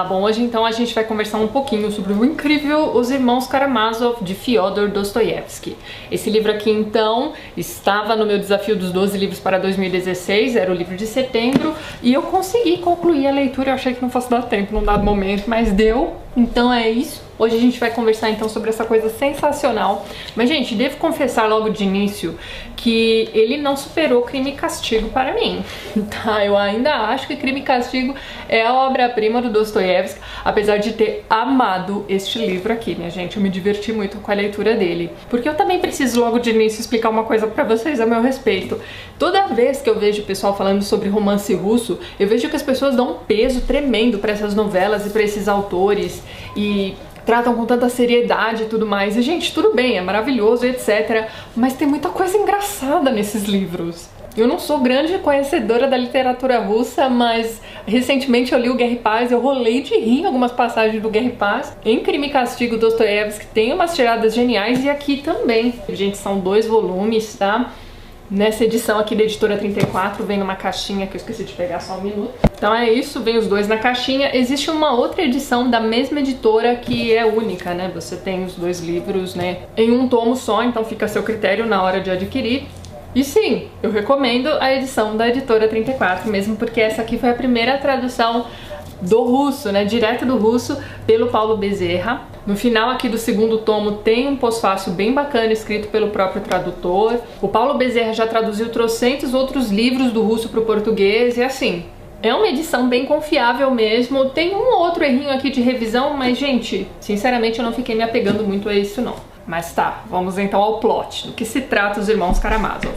Tá bom, hoje então a gente vai conversar um pouquinho sobre o incrível Os Irmãos Karamazov, de Fyodor Dostoiévski. Esse livro aqui então estava no meu desafio dos 12 livros para 2016, era o livro de setembro, e eu consegui concluir a leitura. Eu achei que não fosse dar tempo num dado momento, mas deu, então é isso. Hoje a gente vai conversar então sobre essa coisa sensacional. Mas gente, devo confessar logo de início que ele não superou Crime e Castigo para mim, tá? Eu ainda acho que Crime e Castigo é a obra-prima do Dostoiévski, apesar de ter amado este livro aqui, minha gente. Eu me diverti muito com a leitura dele, porque eu também preciso logo de início explicar uma coisa pra vocês a meu respeito. Toda vez que eu vejo o pessoal falando sobre romance russo, eu vejo que as pessoas dão um peso tremendo pra essas novelas e pra esses autores e tratam com tanta seriedade e tudo mais. E, gente, tudo bem, é maravilhoso, etc. Mas tem muita coisa engraçada nesses livros. Eu não sou grande conhecedora da literatura russa, mas recentemente eu li o Guerra e Paz, eu rolei de rir em algumas passagens do Guerra e Paz. Em Crime e Castigo, Dostoiévski tem umas tiradas geniais, e aqui também. Gente, são 2 volumes, tá? Nessa edição aqui da editora 34 vem uma caixinha que eu esqueci de pegar, só um minuto. Então é isso, vem os 2 na caixinha. Existe uma outra edição da mesma editora que é única, né? Você tem os 2 livros, né, em um tomo só, então fica a seu critério na hora de adquirir. E sim, eu recomendo a edição da editora 34, mesmo porque essa aqui foi a primeira tradução do russo, né, direto do russo, pelo Paulo Bezerra. No final aqui do 2º tomo tem um pós-fácil bem bacana escrito pelo próprio tradutor. O Paulo Bezerra já traduziu trocentos outros livros do russo para o português e assim, é uma edição bem confiável mesmo. Tem um ou outro errinho aqui de revisão, mas gente, sinceramente eu não fiquei me apegando muito a isso não. Mas tá, vamos então ao plot, do que se trata Os Irmãos Karamazov.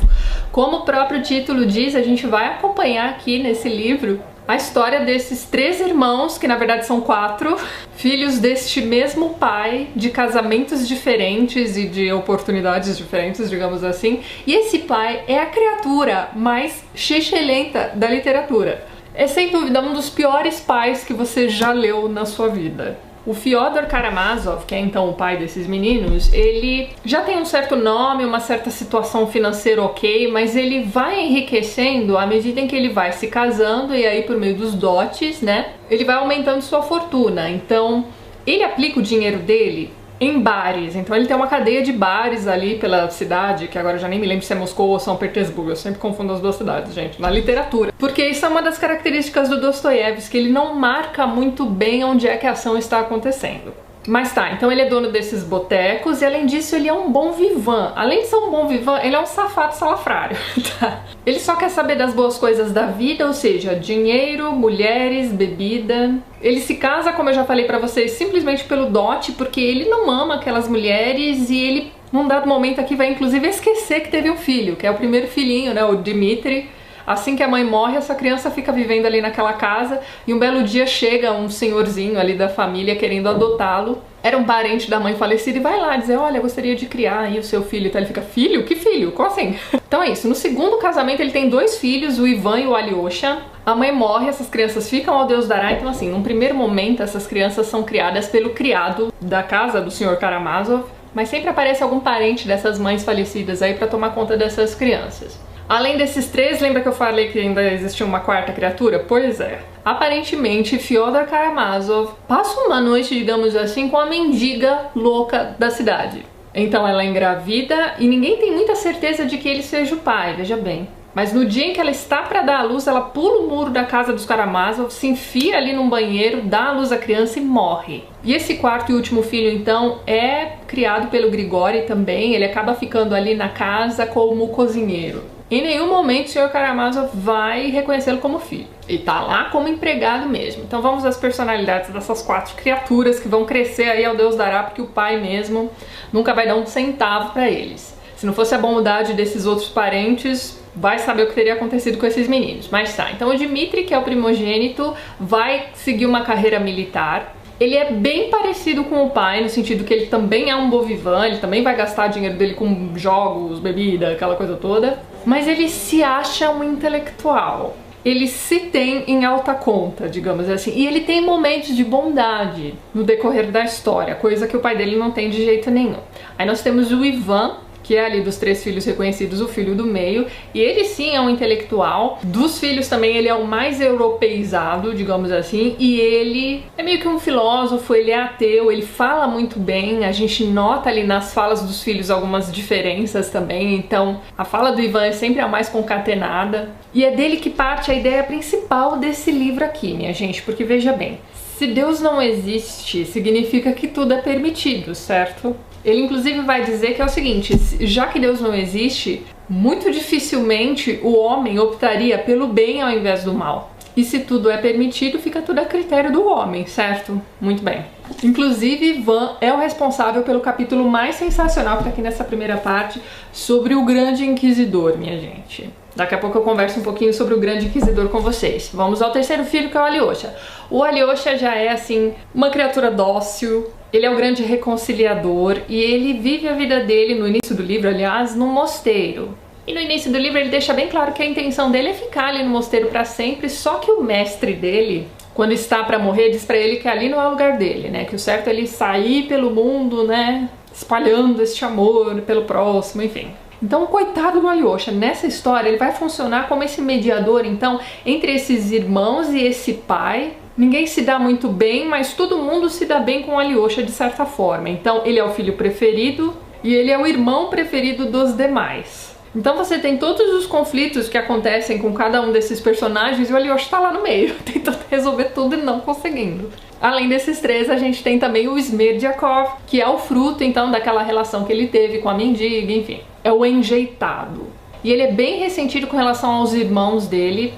Como o próprio título diz, a gente vai acompanhar aqui nesse livro a história desses 3 irmãos, que na verdade são 4, filhos deste mesmo pai, de casamentos diferentes e de oportunidades diferentes, digamos assim. E esse pai é a criatura mais xixelenta da literatura. É sem dúvida um dos piores pais que você já leu na sua vida. O Fyodor Karamazov, que é então o pai desses meninos, ele já tem um certo nome, uma certa situação financeira ok, mas ele vai enriquecendo à medida em que ele vai se casando, e aí por meio dos dotes, né, ele vai aumentando sua fortuna. Então, ele aplica o dinheiro dele em bares, então ele tem uma cadeia de bares ali pela cidade, que agora eu já nem me lembro se é Moscou ou São Petersburgo, eu sempre confundo as 2 cidades, gente, na literatura. Porque isso é uma das características do Dostoiévski, ele não marca muito bem onde é que a ação está acontecendo. Mas tá, então ele é dono desses botecos e além disso ele é um bom vivant. Além de ser um bom vivant, ele é um safado salafrário, tá? Ele só quer saber das boas coisas da vida, ou seja, dinheiro, mulheres, bebida. Ele se casa, como eu já falei pra vocês, simplesmente pelo dote, porque ele não ama aquelas mulheres e ele, num dado momento aqui, vai inclusive esquecer que teve um filho, que é o primeiro filhinho, né, o Dmitri. Assim que a mãe morre, essa criança fica vivendo ali naquela casa e um belo dia chega um senhorzinho ali da família querendo adotá-lo. Era um parente da mãe falecida e vai lá dizer, olha, eu gostaria de criar aí o seu filho. Então ele fica, filho? Que filho? Como assim? Então é isso, no 2º casamento ele tem 2 filhos, o Ivan e o Alyosha. A mãe morre, essas crianças ficam ao Deus dará. Então assim, num primeiro momento essas crianças são criadas pelo criado da casa do Sr. Karamazov, mas sempre aparece algum parente dessas mães falecidas aí pra tomar conta dessas crianças. Além desses 3, lembra que eu falei que ainda existia uma 4ª criatura? Pois é. Aparentemente, Fyodor Karamazov passa uma noite, digamos assim, com a mendiga louca da cidade. Então ela é engravida e ninguém tem muita certeza de que ele seja o pai, veja bem. Mas no dia em que ela está para dar à luz, ela pula o muro da casa dos Karamazov, se enfia ali num banheiro, dá à luz à criança e morre. E esse 4º e último filho, então, é criado pelo Grigori também. Ele acaba ficando ali na casa como cozinheiro. Em nenhum momento o Sr. Karamazov vai reconhecê-lo como filho. Ele tá lá como empregado mesmo. Então vamos às personalidades dessas 4 criaturas que vão crescer aí ao Deus dará, porque o pai mesmo nunca vai dar um centavo pra eles. Se não fosse a bondade desses outros parentes, vai saber o que teria acontecido com esses meninos. Mas tá, então o Dmitri, que é o primogênito, vai seguir uma carreira militar. Ele é bem parecido com o pai, no sentido que ele também é um bom vivant, ele também vai gastar dinheiro dele com jogos, bebida, aquela coisa toda. Mas ele se acha um intelectual. Ele se tem em alta conta, digamos assim. E ele tem momentos de bondade no decorrer da história, coisa que o pai dele não tem de jeito nenhum. Aí nós temos o Ivan, que é ali dos 3 filhos reconhecidos, o filho do meio, e ele sim é um intelectual. Dos filhos também ele é o mais europeizado, digamos assim, e ele é meio que um filósofo, ele é ateu, ele fala muito bem, a gente nota ali nas falas dos filhos algumas diferenças também, então a fala do Ivan é sempre a mais concatenada, e é dele que parte a ideia principal desse livro aqui, minha gente, porque veja bem, se Deus não existe, significa que tudo é permitido, certo? Ele inclusive vai dizer que é o seguinte, já que Deus não existe, muito dificilmente o homem optaria pelo bem ao invés do mal. E se tudo é permitido, fica tudo a critério do homem, certo? Muito bem. Inclusive, Ivan é o responsável pelo capítulo mais sensacional que tá aqui nessa primeira parte, sobre o Grande Inquisidor, minha gente. Daqui a pouco eu converso um pouquinho sobre o Grande Inquisidor com vocês. Vamos ao terceiro filho, que é o Alyosha. O Alyosha já é, assim, uma criatura dócil, ele é o grande reconciliador e ele vive a vida dele, no início do livro, aliás, num mosteiro. E no início do livro ele deixa bem claro que a intenção dele é ficar ali no mosteiro para sempre, só que o mestre dele, quando está para morrer, diz para ele que ali não é o lugar dele, né? Que o certo é ele sair pelo mundo, né? Espalhando este amor pelo próximo, enfim. Então, coitado do Alyosha, nessa história ele vai funcionar como esse mediador, então, entre esses irmãos e esse pai. Ninguém se dá muito bem, mas todo mundo se dá bem com o Alyosha de certa forma. Então, ele é o filho preferido e ele é o irmão preferido dos demais. Então você tem todos os conflitos que acontecem com cada um desses personagens e o Alyosha tá lá no meio, tentando resolver tudo e não conseguindo. Além desses 3, a gente tem também o Smerdyakov, que é o fruto, então, daquela relação que ele teve com a mendiga, enfim. É o enjeitado. E ele é bem ressentido com relação aos irmãos dele.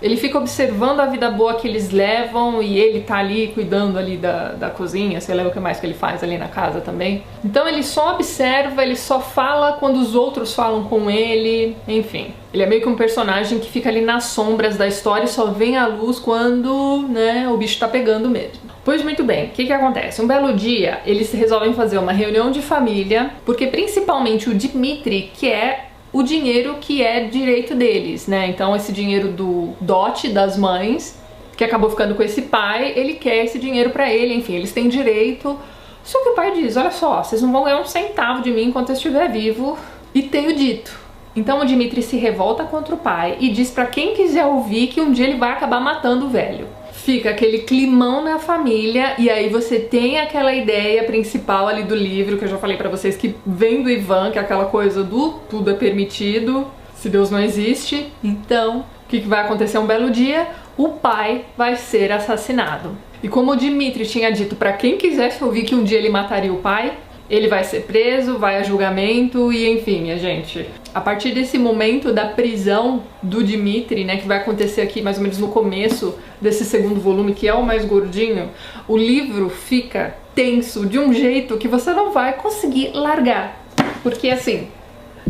Ele fica observando a vida boa que eles levam e ele tá ali cuidando ali da cozinha, sei lá o que mais que ele faz ali na casa também. Então ele só observa, ele só fala quando os outros falam com ele, enfim. Ele é meio que um personagem que fica ali nas sombras da história e só vem à luz quando, né, o bicho tá pegando mesmo. Pois muito bem, o que acontece? Um belo dia eles resolvem fazer uma reunião de família, porque principalmente o Dmitri quer o dinheiro que é direito deles, né? Então esse dinheiro do dote das mães, que acabou ficando com esse pai, ele quer esse dinheiro pra ele, enfim, eles têm direito. Só que o pai diz, olha só, vocês não vão ganhar um centavo de mim enquanto eu estiver vivo, e tenho dito. Então o Dmitri se revolta contra o pai e diz pra quem quiser ouvir que um dia ele vai acabar matando o velho. Fica aquele climão na família e aí você tem aquela ideia principal ali do livro, que eu já falei pra vocês, que vem do Ivan, que é aquela coisa do tudo é permitido, se Deus não existe. Então, o que vai acontecer um belo dia? O pai vai ser assassinado. E como o Dmitri tinha dito pra quem quisesse ouvir que um dia ele mataria o pai, ele vai ser preso, vai a julgamento e enfim, minha gente. A partir desse momento da prisão do Dmitri, né, que vai acontecer aqui mais ou menos no começo desse segundo volume, que é o mais gordinho, o livro fica tenso de um jeito que você não vai conseguir largar. Porque assim,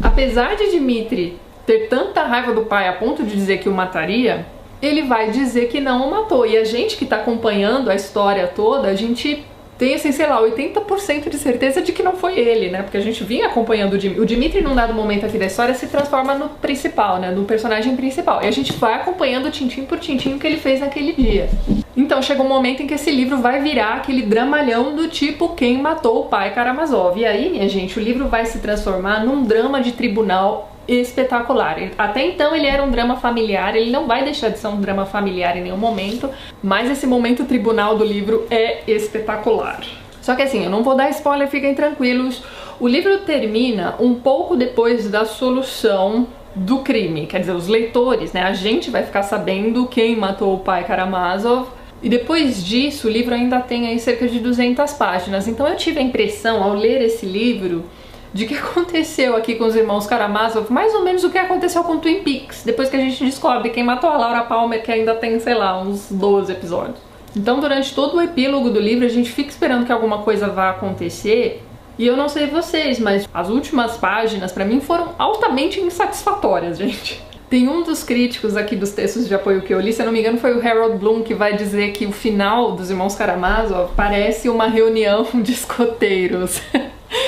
apesar de Dmitri ter tanta raiva do pai a ponto de dizer que o mataria, ele vai dizer que não o matou. E a gente que tá acompanhando a história toda, a gente tem, assim, sei lá, 80% de certeza de que não foi ele, né? Porque a gente vinha acompanhando o Dmitri. O Dmitri, num dado momento aqui da história, se transforma no principal, né? No personagem principal. E a gente vai acompanhando tintim por tintim o que ele fez naquele dia. Então chega um momento em que esse livro vai virar aquele dramalhão do tipo Quem Matou o Pai Karamazov. E aí, minha gente, o livro vai se transformar num drama de tribunal espetacular. Até então ele era um drama familiar, ele não vai deixar de ser um drama familiar em nenhum momento, mas esse momento tribunal do livro é espetacular. Só que assim, eu não vou dar spoiler, fiquem tranquilos, o livro termina um pouco depois da solução do crime, quer dizer, os leitores, né, a gente vai ficar sabendo quem matou o pai Karamazov, e depois disso o livro ainda tem aí cerca de 200 páginas, então eu tive a impressão, ao ler esse livro, de que aconteceu aqui com os irmãos Karamazov, mais ou menos o que aconteceu com Twin Peaks, depois que a gente descobre quem matou a Laura Palmer, que ainda tem, sei lá, uns 12 episódios. Então durante todo o epílogo do livro a gente fica esperando que alguma coisa vá acontecer, e eu não sei vocês, mas as últimas páginas pra mim foram altamente insatisfatórias, gente. Tem um dos críticos aqui dos textos de apoio que eu li, se eu não me engano foi o Harold Bloom, que vai dizer que o final dos irmãos Karamazov parece uma reunião de escoteiros.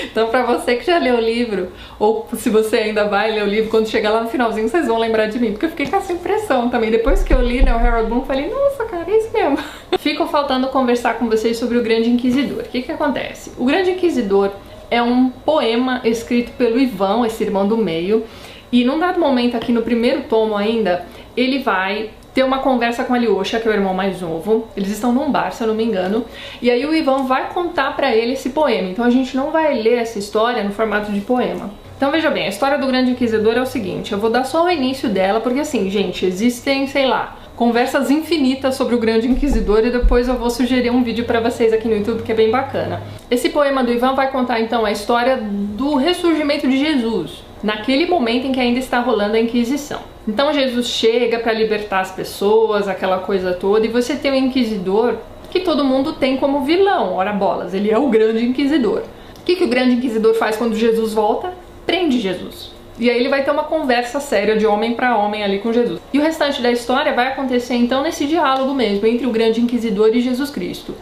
Então pra você que já leu o livro, ou se você ainda vai ler o livro, quando chegar lá no finalzinho vocês vão lembrar de mim, porque eu fiquei com essa impressão também. Depois que eu li, né, o Harold Bloom, falei, nossa cara, é isso mesmo. Fico faltando conversar com vocês sobre o Grande Inquisidor. O que acontece? O Grande Inquisidor é um poema escrito pelo Ivan, esse irmão do meio, e num dado momento aqui no primeiro tomo ainda, ele vai ter uma conversa com a Alyosha, que é o irmão mais novo. Eles estão num bar, se eu não me engano, e aí o Ivan vai contar pra ele esse poema. Então a gente não vai ler essa história no formato de poema. Então veja bem, a história do Grande Inquisidor é o seguinte, eu vou dar só o início dela, porque assim, gente, existem, sei lá, conversas infinitas sobre o Grande Inquisidor e depois eu vou sugerir um vídeo pra vocês aqui no YouTube que é bem bacana. Esse poema do Ivan vai contar então a história do ressurgimento de Jesus, naquele momento em que ainda está rolando a Inquisição. Então Jesus chega para libertar as pessoas, aquela coisa toda, e você tem o Inquisidor, que todo mundo tem como vilão, ora bolas, ele é o Grande Inquisidor. O que o Grande Inquisidor faz quando Jesus volta? Prende Jesus. E aí ele vai ter uma conversa séria de homem para homem ali com Jesus. E o restante da história vai acontecer então nesse diálogo mesmo, entre o Grande Inquisidor e Jesus Cristo.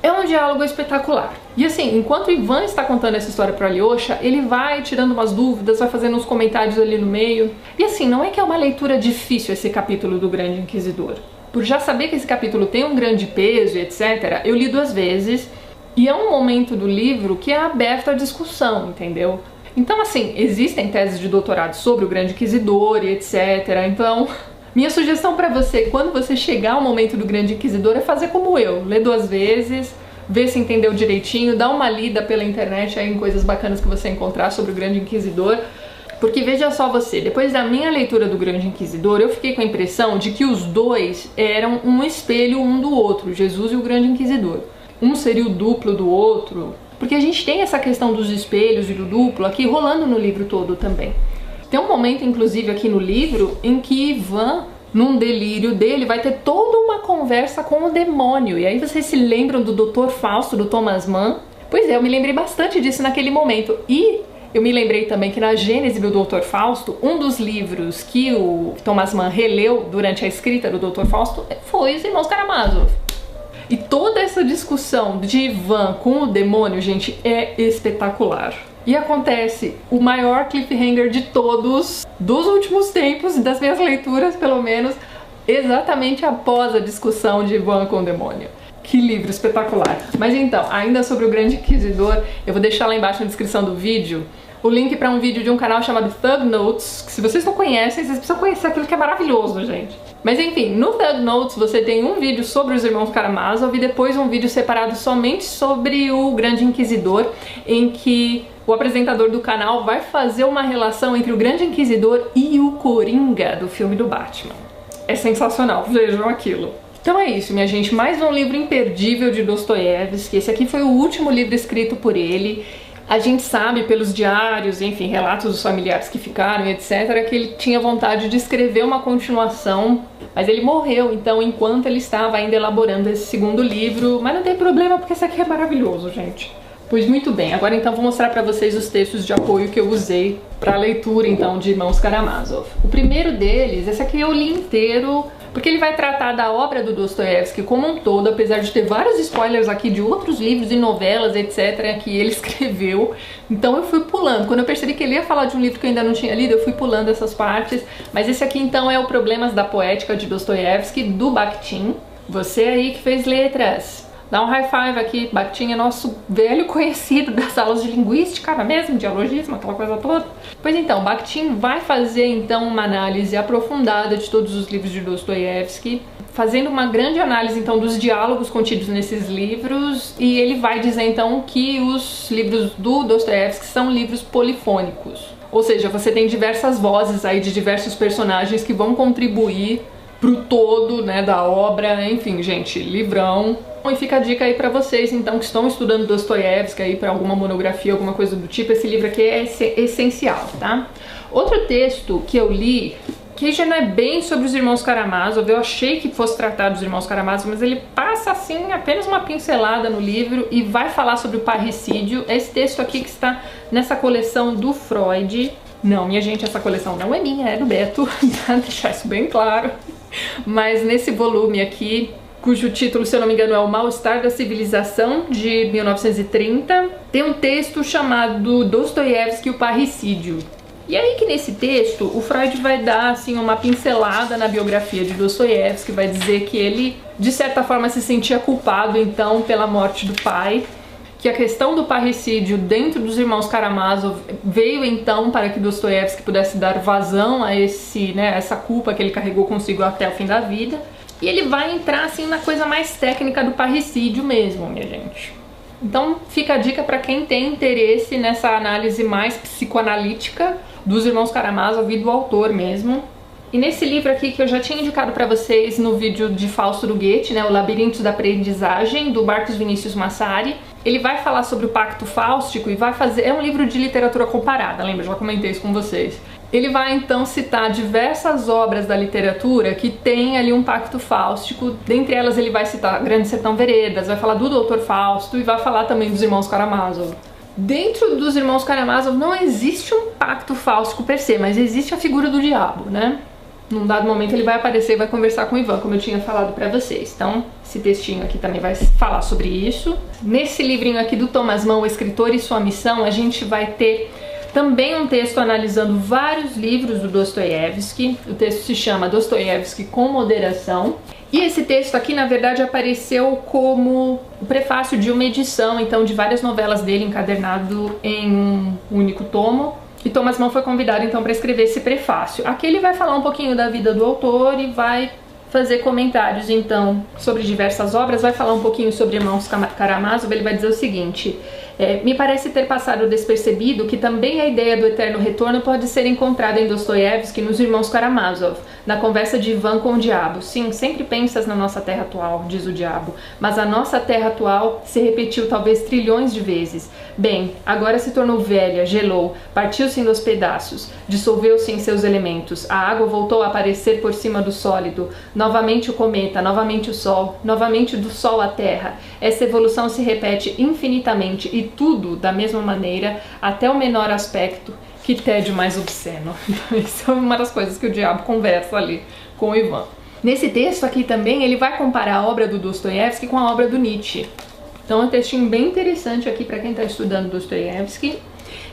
É um diálogo espetacular. E assim, enquanto o Ivan está contando essa história para Alyosha, ele vai tirando umas dúvidas, vai fazendo uns comentários ali no meio. E assim, não é que é uma leitura difícil esse capítulo do Grande Inquisidor. Por já saber que esse capítulo tem um grande peso e etc., eu li 2 vezes. E é um momento do livro que é aberto à discussão, entendeu? Então assim, existem teses de doutorado sobre o Grande Inquisidor e etc. Então, minha sugestão para você, quando você chegar ao momento do Grande Inquisidor, é fazer como eu, ler 2 vezes, ver se entendeu direitinho, dá uma lida pela internet aí em coisas bacanas que você encontrar sobre o Grande Inquisidor, porque veja só você, depois da minha leitura do Grande Inquisidor, eu fiquei com a impressão de que os dois eram um espelho um do outro, Jesus e o Grande Inquisidor. Um seria o duplo do outro, porque a gente tem essa questão dos espelhos e do duplo aqui rolando no livro todo também. Tem um momento, inclusive, aqui no livro, em que Ivan, num delírio dele, vai ter toda uma conversa com o demônio. E aí vocês se lembram do Dr. Fausto, do Thomas Mann? Pois é, eu me lembrei bastante disso naquele momento. E eu me lembrei também que na Gênese do Dr. Fausto, um dos livros que o Thomas Mann releu durante a escrita do Dr. Fausto foi Os Irmãos Karamazov. E toda essa discussão de Ivan com o demônio, gente, é espetacular. E acontece o maior cliffhanger de todos, dos últimos tempos, das minhas leituras pelo menos, exatamente após a discussão de Ivan com o demônio. Que livro espetacular! Mas então, ainda sobre o Grande Inquisidor, eu vou deixar lá embaixo na descrição do vídeo o link para um vídeo de um canal chamado Thug Notes, que se vocês não conhecem, vocês precisam conhecer aquilo que é maravilhoso, gente. Mas enfim, no Thug Notes você tem um vídeo sobre os Irmãos Karamazov e depois um vídeo separado somente sobre o Grande Inquisidor, em que o apresentador do canal vai fazer uma relação entre o Grande Inquisidor e o Coringa do filme do Batman. É sensacional, vejam aquilo. Então é isso, minha gente, mais um livro imperdível de Dostoiévski. Esse aqui foi o último livro escrito por ele. A gente sabe pelos diários, enfim, relatos dos familiares que ficaram, etc., que ele tinha vontade de escrever uma continuação, mas ele morreu, então, enquanto ele estava ainda elaborando esse segundo livro. Mas não tem problema, porque esse aqui é maravilhoso, gente. Pois muito bem, agora então vou mostrar para vocês os textos de apoio que eu usei para a leitura, então, de Irmãos Karamazov. O primeiro deles, esse aqui eu li inteiro, porque ele vai tratar da obra do Dostoiévski como um todo, apesar de ter vários spoilers aqui de outros livros e novelas, etc., que ele escreveu. Então eu fui pulando. Quando eu percebi que ele ia falar de um livro que eu ainda não tinha lido, eu fui pulando essas partes. Mas esse aqui então é o Problemas da Poética de Dostoiévski, do Bakhtin. Você aí que fez letras, dá um high five aqui. Bakhtin é nosso velho conhecido das aulas de linguística, não é mesmo? Dialogismo, aquela coisa toda. Pois então, Bakhtin vai fazer então uma análise aprofundada de todos os livros de Dostoiévski, fazendo uma grande análise então dos diálogos contidos nesses livros, e ele vai dizer então que os livros do Dostoiévski são livros polifônicos. Ou seja, você tem diversas vozes aí de diversos personagens que vão contribuir pro todo, né, da obra. Enfim, gente, livrão. E fica a dica aí pra vocês, então, que estão estudando Dostoiévski aí pra alguma monografia, alguma coisa do tipo, esse livro aqui é essencial, tá? Outro texto que eu li, que já não é bem sobre os Irmãos Karamazov, eu achei que fosse tratar dos Irmãos Karamazov, mas ele passa, assim, apenas uma pincelada no livro e vai falar sobre o parricídio. Esse texto aqui que está nessa coleção do Freud. Não, minha gente, essa coleção não é minha, é do Beto, pra deixar isso bem claro. Mas nesse volume aqui, cujo título, se eu não me engano, é O Mal-Estar da Civilização, de 1930, tem um texto chamado Dostoiévski e o Parricídio. E aí que nesse texto, o Freud vai dar, assim, uma pincelada na biografia de Dostoiévski, vai dizer que ele, de certa forma, se sentia culpado, então, pela morte do pai, que a questão do parricídio dentro dos irmãos Karamazov veio então para que Dostoiévski pudesse dar vazão a essa culpa que ele carregou consigo até o fim da vida. E ele vai entrar assim na coisa mais técnica do parricídio mesmo, minha gente. Então fica a dica para quem tem interesse nessa análise mais psicoanalítica dos irmãos Karamazov e do autor mesmo. E nesse livro aqui que eu já tinha indicado para vocês no vídeo de Fausto do Goethe, né, O Labirinto da Aprendizagem, do Marcos Vinícius Massari, ele vai falar sobre o Pacto Fáustico e vai fazer... É um livro de literatura comparada, lembra? Já comentei isso com vocês. Ele vai então citar diversas obras da literatura que tem ali um pacto fáustico. Dentre elas ele vai citar Grande Sertão Veredas, vai falar do Doutor Fausto e vai falar também dos irmãos Karamazov. Dentro dos irmãos Karamazov não existe um pacto fáustico per se, mas existe a figura do diabo, né? Num dado momento ele vai aparecer e vai conversar com o Ivan, como eu tinha falado pra vocês. Então, esse textinho aqui também vai falar sobre isso. Nesse livrinho aqui do Thomas Mann, O Escritor e Sua Missão, a gente vai ter também um texto analisando vários livros do Dostoiévski. O texto se chama Dostoiévski com Moderação. E esse texto aqui, na verdade, apareceu como o prefácio de uma edição, então, de várias novelas dele encadernado em um único tomo. E Thomas Mann foi convidado então para escrever esse prefácio. Aqui ele vai falar um pouquinho da vida do autor e vai fazer comentários então sobre diversas obras, vai falar um pouquinho sobre Irmãos Karamazov. Ele vai dizer o seguinte: me parece ter passado despercebido que também a ideia do eterno retorno pode ser encontrada em Dostoiévski nos Irmãos Karamazov, na conversa de Ivan com o diabo. Sim, sempre pensas na nossa terra atual, diz o diabo, mas a nossa terra atual se repetiu talvez trilhões de vezes. Bem, agora se tornou velha, gelou, partiu-se em 2 pedaços, dissolveu-se em seus elementos, a água voltou a aparecer por cima do sólido, novamente o cometa, novamente o sol, novamente do sol à terra. Essa evolução se repete infinitamente e tudo da mesma maneira, até o menor aspecto. Que tédio mais obsceno. Isso é uma das coisas que o diabo conversa ali com o Ivan. Nesse texto aqui também ele vai comparar a obra do Dostoiévski com a obra do Nietzsche. Então é um textinho bem interessante aqui para quem está estudando Dostoiévski.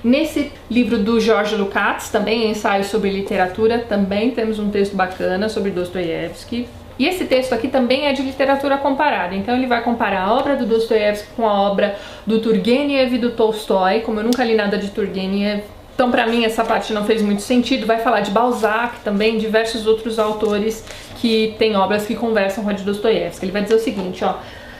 Nesse livro do Jorge Lukács, também Ensaio sobre Literatura, também temos um texto bacana sobre Dostoiévski. E esse texto aqui também é de literatura comparada, então ele vai comparar a obra do Dostoiévski com a obra do Turgenev e do Tolstói. Como eu nunca li nada de Turgenev, então pra mim essa parte não fez muito sentido. Vai falar de Balzac também, diversos outros autores que têm obras que conversam com a de Dostoiévski. Ele vai dizer o seguinte, ó: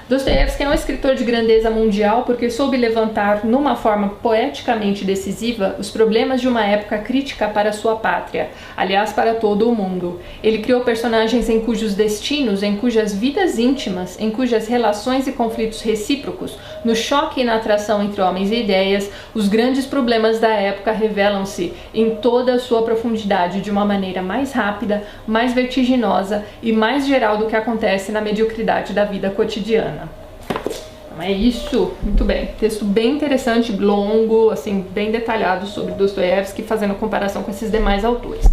Dostoiévski é um escritor de grandeza mundial porque soube levantar, numa forma poeticamente decisiva, os problemas de uma época crítica para sua pátria, aliás, para todo o mundo. Ele criou personagens em cujos destinos, em cujas vidas íntimas, em cujas relações e conflitos recíprocos, no choque e na atração entre homens e ideias, os grandes problemas da época revelam-se em toda a sua profundidade de uma maneira mais rápida, mais vertiginosa e mais geral do que acontece na mediocridade da vida cotidiana. Então é isso, muito bem. Texto bem interessante, longo, assim, bem detalhado sobre Dostoiévski, fazendo comparação com esses demais autores.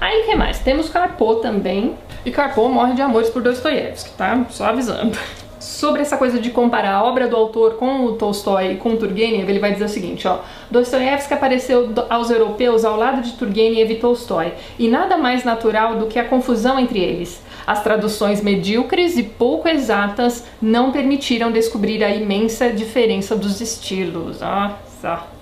Aí o que mais? Temos Karpó também, e Karpó morre de amores por Dostoiévski, tá? Só avisando. Sobre essa coisa de comparar a obra do autor com o Tolstói e com o Turgenev, ele vai dizer o seguinte, ó: Dostoiévski apareceu aos europeus ao lado de Turgenev e Tolstói, e nada mais natural do que a confusão entre eles. As traduções medíocres e pouco exatas não permitiram descobrir a imensa diferença dos estilos.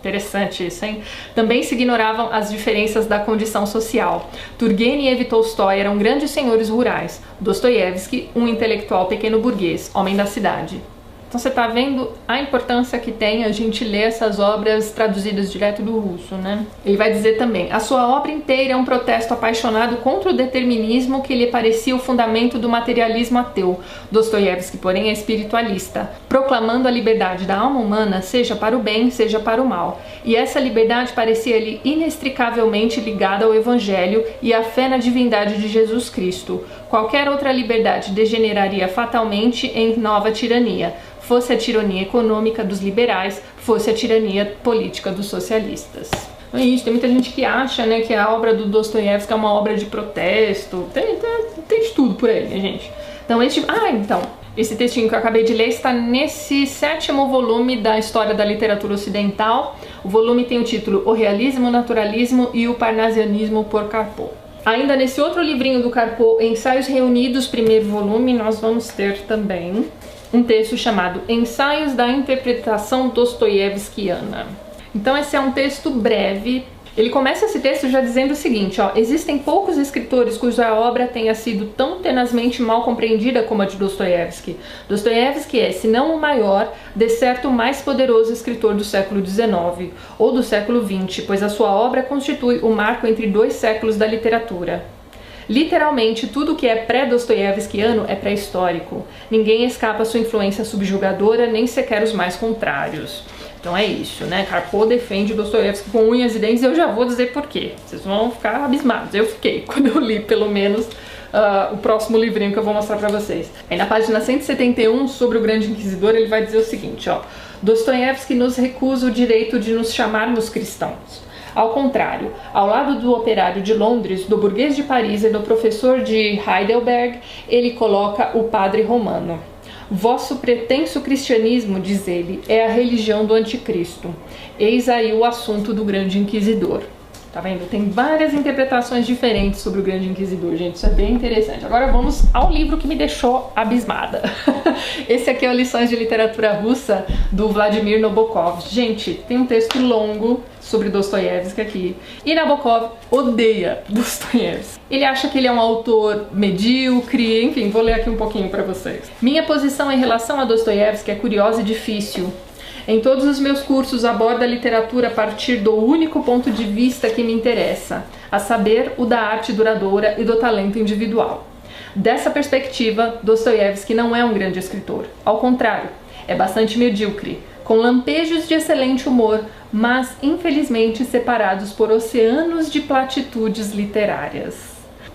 Interessante isso, hein? Também se ignoravam as diferenças da condição social. Turgenev e Tolstói eram grandes senhores rurais. Dostoiévski, um intelectual pequeno burguês, homem da cidade. Então você tá vendo a importância que tem a gente ler essas obras traduzidas direto do russo, né? Ele vai dizer também: a sua obra inteira é um protesto apaixonado contra o determinismo que lhe parecia o fundamento do materialismo ateu. Dostoiévski, porém, é espiritualista, proclamando a liberdade da alma humana, seja para o bem, seja para o mal. E essa liberdade parecia-lhe inextricavelmente ligada ao Evangelho e à fé na divindade de Jesus Cristo. Qualquer outra liberdade degeneraria fatalmente em nova tirania. Fosse a tirania econômica dos liberais, fosse a tirania política dos socialistas. É isso, tem muita gente que acha, né, que a obra do Dostoiévski é uma obra de protesto. Tem de tudo por aí, né, gente? Então, esse textinho que eu acabei de ler está nesse 7º volume da História da Literatura Ocidental. O volume tem o título O Realismo, o Naturalismo e o Parnasianismo por Karpó. Ainda nesse outro livrinho do Karpó, Ensaios Reunidos, 1º volume, nós vamos ter também um texto chamado Ensaios da Interpretação Dostoiévskiana. Então esse é um texto breve. Ele começa esse texto já dizendo o seguinte, ó: existem poucos escritores cuja obra tenha sido tão tenazmente mal compreendida como a de Dostoiévski. Dostoiévski é, se não o maior, de certo o mais poderoso escritor do século XIX, ou do século XX, pois a sua obra constitui o marco entre 2 séculos da literatura. Literalmente, tudo que é pré-dostoiévskiano é pré-histórico. Ninguém escapa à sua influência subjugadora, nem sequer os mais contrários. Então é isso, né? Karpov defende Dostoiévski com unhas e dentes, e eu já vou dizer por quê. Vocês vão ficar abismados. Eu fiquei, quando eu li, pelo menos, o próximo livrinho que eu vou mostrar pra vocês. Aí na página 171, sobre o Grande Inquisidor, ele vai dizer o seguinte, ó: Dostoiévski nos recusa o direito de nos chamarmos cristãos. Ao contrário, ao lado do operário de Londres, do burguês de Paris e do professor de Heidelberg, ele coloca o padre romano. Vosso pretenso cristianismo, diz ele, é a religião do anticristo. Eis aí o assunto do Grande Inquisidor. Tá vendo? Tem várias interpretações diferentes sobre o Grande Inquisidor, gente. Isso é bem interessante. Agora vamos ao livro que me deixou abismada. Esse aqui é o Lições de Literatura Russa, do Vladimir Nabokov. Gente, tem um texto longo sobre Dostoiévski aqui. E Nabokov odeia Dostoiévski. Ele acha que ele é um autor medíocre, enfim, vou ler aqui um pouquinho para vocês. Minha posição em relação a Dostoiévski é curiosa e difícil. Em todos os meus cursos abordo a literatura a partir do único ponto de vista que me interessa, a saber, o da arte duradoura e do talento individual. Dessa perspectiva, Dostoiévski não é um grande escritor. Ao contrário, é bastante medíocre, com lampejos de excelente humor, mas infelizmente separados por oceanos de platitudes literárias.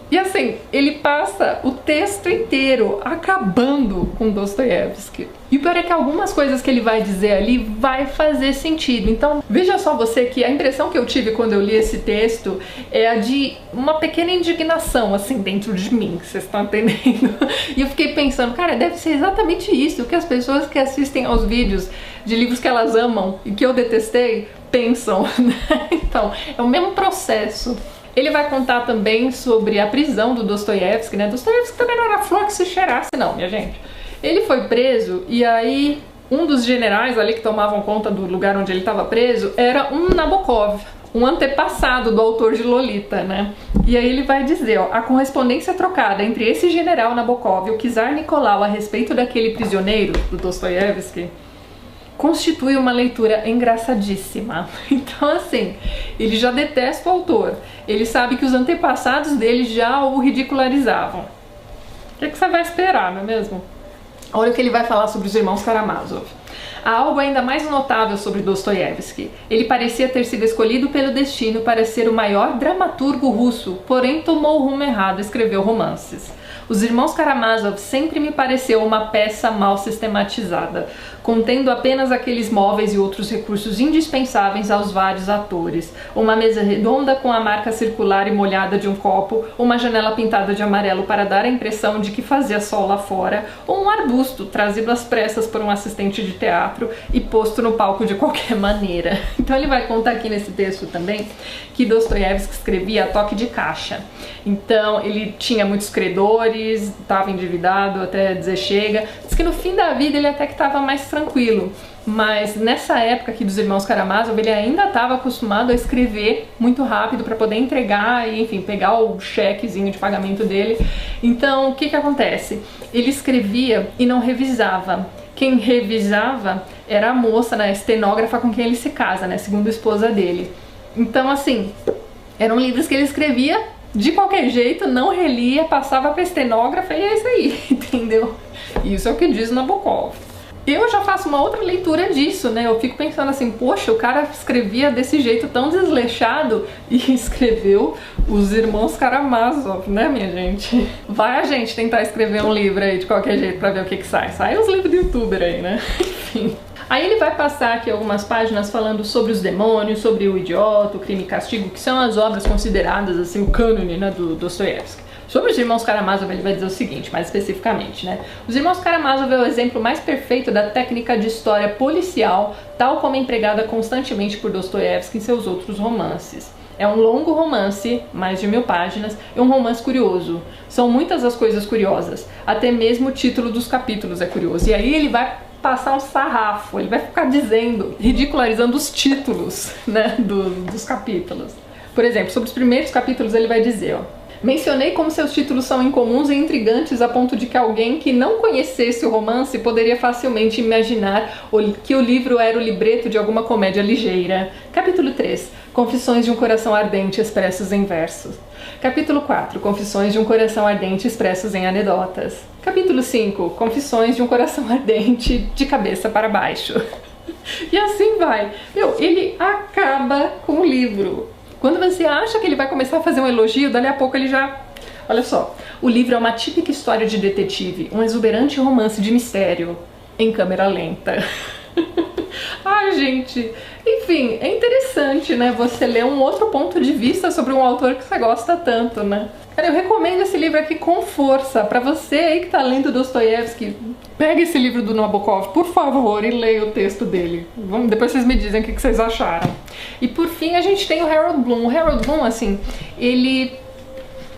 E assim, ele passa o texto inteiro acabando com Dostoiévski. E o pior é que algumas coisas que ele vai dizer ali vai fazer sentido. Então, veja só você que a impressão que eu tive quando eu li esse texto é a de uma pequena indignação, assim, dentro de mim, vocês estão entendendo? E eu fiquei pensando, cara, deve ser exatamente isso que as pessoas que assistem aos vídeos de livros que elas amam e que eu detestei pensam, né? Então, é o mesmo processo. Ele vai contar também sobre a prisão do Dostoiévski, né? Dostoiévski também não era flor que se cheirasse, não, minha gente. Ele foi preso e aí um dos generais ali que tomavam conta do lugar onde ele estava preso era um Nabokov, um antepassado do autor de Lolita, né? E aí ele vai dizer, ó: a correspondência trocada entre esse general Nabokov e o czar Nicolau a respeito daquele prisioneiro, do Dostoiévski, constitui uma leitura engraçadíssima. Então assim, ele já detesta o autor, ele sabe que os antepassados dele já o ridicularizavam. O que você vai esperar, não é mesmo? Olha o que ele vai falar sobre os irmãos Karamazov. Há algo ainda mais notável sobre Dostoiévski. Ele parecia ter sido escolhido pelo destino para ser o maior dramaturgo russo, porém tomou o rumo errado e escreveu romances. Os Irmãos Karamazov sempre me pareceu uma peça mal sistematizada, contendo apenas aqueles móveis e outros recursos indispensáveis aos vários atores. Uma mesa redonda com a marca circular e molhada de um copo, uma janela pintada de amarelo para dar a impressão de que fazia sol lá fora, ou um arbusto trazido às pressas por um assistente de teatro e posto no palco de qualquer maneira. Então ele vai contar aqui nesse texto também que Dostoiévski escrevia a toque de caixa. Então ele tinha muitos credores, estava endividado até dizer chega. Diz que no fim da vida ele até que estava mais tranquilo, mas nessa época aqui dos Irmãos Karamazov ele ainda estava acostumado a escrever muito rápido para poder entregar e, enfim, pegar o chequezinho de pagamento dele. Então o que que acontece? Ele escrevia e não revisava. Quem revisava era a moça, né, a estenógrafa com quem ele se casa, né, segundo a esposa dele. Então assim, eram livros que ele escrevia de qualquer jeito, não relia, passava pra estenógrafa e é isso aí, entendeu? Isso é o que diz Nabokov. Eu já faço uma outra leitura disso, né? Eu fico pensando assim, poxa, o cara escrevia desse jeito tão desleixado e escreveu os Irmãos Karamazov, né, minha gente? Vai a gente tentar escrever um livro aí de qualquer jeito pra ver o que que sai. Sai os livros do youtuber aí, né? Enfim. Aí ele vai passar aqui algumas páginas falando sobre os demônios, sobre o idiota, o crime e castigo, que são as obras consideradas, assim, o cânone, né, do Dostoiévski. Sobre os Irmãos Karamazov ele vai dizer o seguinte, mais especificamente, né? Os Irmãos Karamazov é o exemplo mais perfeito da técnica de história policial, tal como empregada constantemente por Dostoiévski em seus outros romances. É um longo romance, mais de 1000 páginas, e um romance curioso. São muitas as coisas curiosas, até mesmo o título dos capítulos é curioso. E aí ele vai passar um sarrafo, ele vai ficar dizendo, ridicularizando os títulos, né, dos capítulos. Por exemplo, sobre os primeiros capítulos ele vai dizer, ó: mencionei como seus títulos são incomuns e intrigantes a ponto de que alguém que não conhecesse o romance poderia facilmente imaginar que o livro era o libreto de alguma comédia ligeira. Capítulo 3. Confissões de um coração ardente expressos em versos. Capítulo 4. Confissões de um coração ardente expressos em anedotas. Capítulo 5. Confissões de um coração ardente de cabeça para baixo. E assim vai. Ele acaba com o livro. Quando você acha que ele vai começar a fazer um elogio, dali a pouco ele já... Olha só, o livro é uma típica história de detetive, um exuberante romance de mistério, em câmera lenta. Ai, gente, enfim, é interessante, né, você ler um outro ponto de vista sobre um autor que você gosta tanto, né? Cara, eu recomendo esse livro aqui com força, pra você aí que tá lendo Dostoiévski, pega esse livro do Nabokov, por favor, e leia o texto dele. Depois vocês me dizem o que vocês acharam. E por fim a gente tem o Harold Bloom. O Harold Bloom, assim, ele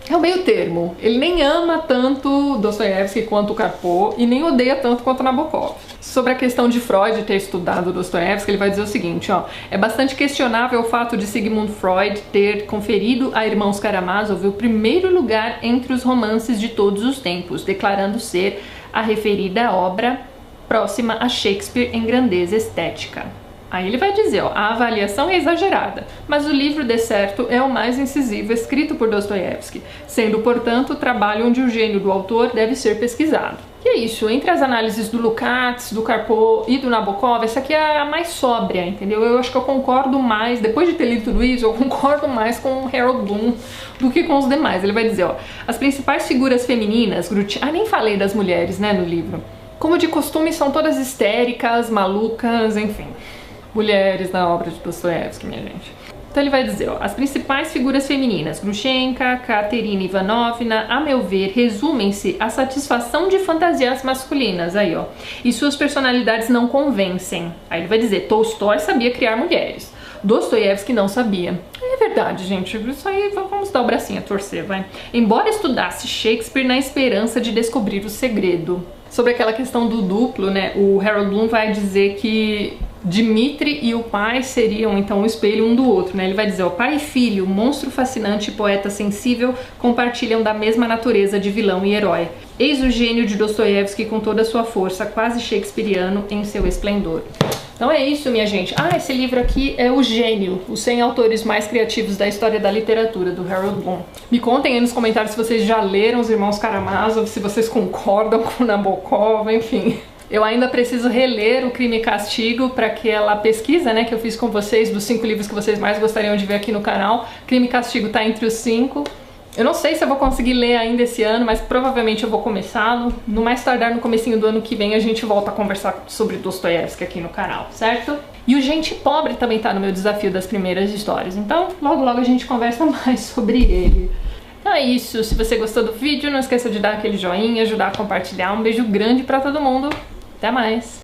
é o meio termo. Ele nem ama tanto Dostoiévski quanto o Karpov e nem odeia tanto quanto o Nabokov. Sobre a questão de Freud ter estudado Dostoiévski, ele vai dizer o seguinte, ó: é bastante questionável o fato de Sigmund Freud ter conferido a Irmãos Karamazov o primeiro lugar entre os romances de todos os tempos, declarando ser a referida obra próxima a Shakespeare em grandeza estética. Aí ele vai dizer, ó: a avaliação é exagerada, mas o livro, de certo, é o mais incisivo escrito por Dostoiévski, sendo, portanto, o trabalho onde o gênio do autor deve ser pesquisado. E é isso, entre as análises do Lukács, do Karpov e do Nabokov, essa aqui é a mais sóbria, entendeu? Eu acho que eu concordo mais, depois de ter lido tudo isso, eu concordo mais com o Harold Bloom do que com os demais. Ele vai dizer, ó: as principais figuras femininas, nem falei das mulheres, né, no livro. Como de costume, são todas histéricas, malucas, enfim. Mulheres na obra de Dostoiévski, minha gente. Então ele vai dizer, ó: as principais figuras femininas, Grushenka, Katerina Ivanovna, a meu ver, resumem-se à satisfação de fantasias masculinas, aí ó, e suas personalidades não convencem. Aí ele vai dizer, Tolstói sabia criar mulheres, Dostoiévski não sabia. É verdade, gente, isso aí vamos dar o bracinho a torcer, vai. Embora estudasse Shakespeare na esperança de descobrir o segredo. Sobre aquela questão do duplo, né, o Harold Bloom vai dizer que Dmitri e o pai seriam então o espelho um do outro, né? Ele vai dizer, o pai e filho, monstro fascinante e poeta sensível, compartilham da mesma natureza de vilão e herói. Eis o gênio de Dostoiévski com toda a sua força, quase shakespeariano em seu esplendor. Então é isso, minha gente. Ah, esse livro aqui é O Gênio, os 100 autores mais criativos da história da literatura, do Harold Bloom. Me contem aí nos comentários se vocês já leram Os Irmãos Karamazov, se vocês concordam com Nabokov, enfim. Eu ainda preciso reler o Crime e Castigo para aquela pesquisa, né, que eu fiz com vocês, dos 5 livros que vocês mais gostariam de ver aqui no canal. Crime e Castigo tá entre os 5. Eu não sei se eu vou conseguir ler ainda esse ano, mas provavelmente eu vou começá-lo. No mais tardar, no comecinho do ano que vem, a gente volta a conversar sobre Dostoiévski aqui no canal, certo? E o Gente Pobre também tá no meu desafio das primeiras histórias, então logo logo a gente conversa mais sobre ele. Então é isso, se você gostou do vídeo, não esqueça de dar aquele joinha, ajudar a compartilhar. Um beijo grande pra todo mundo, até mais!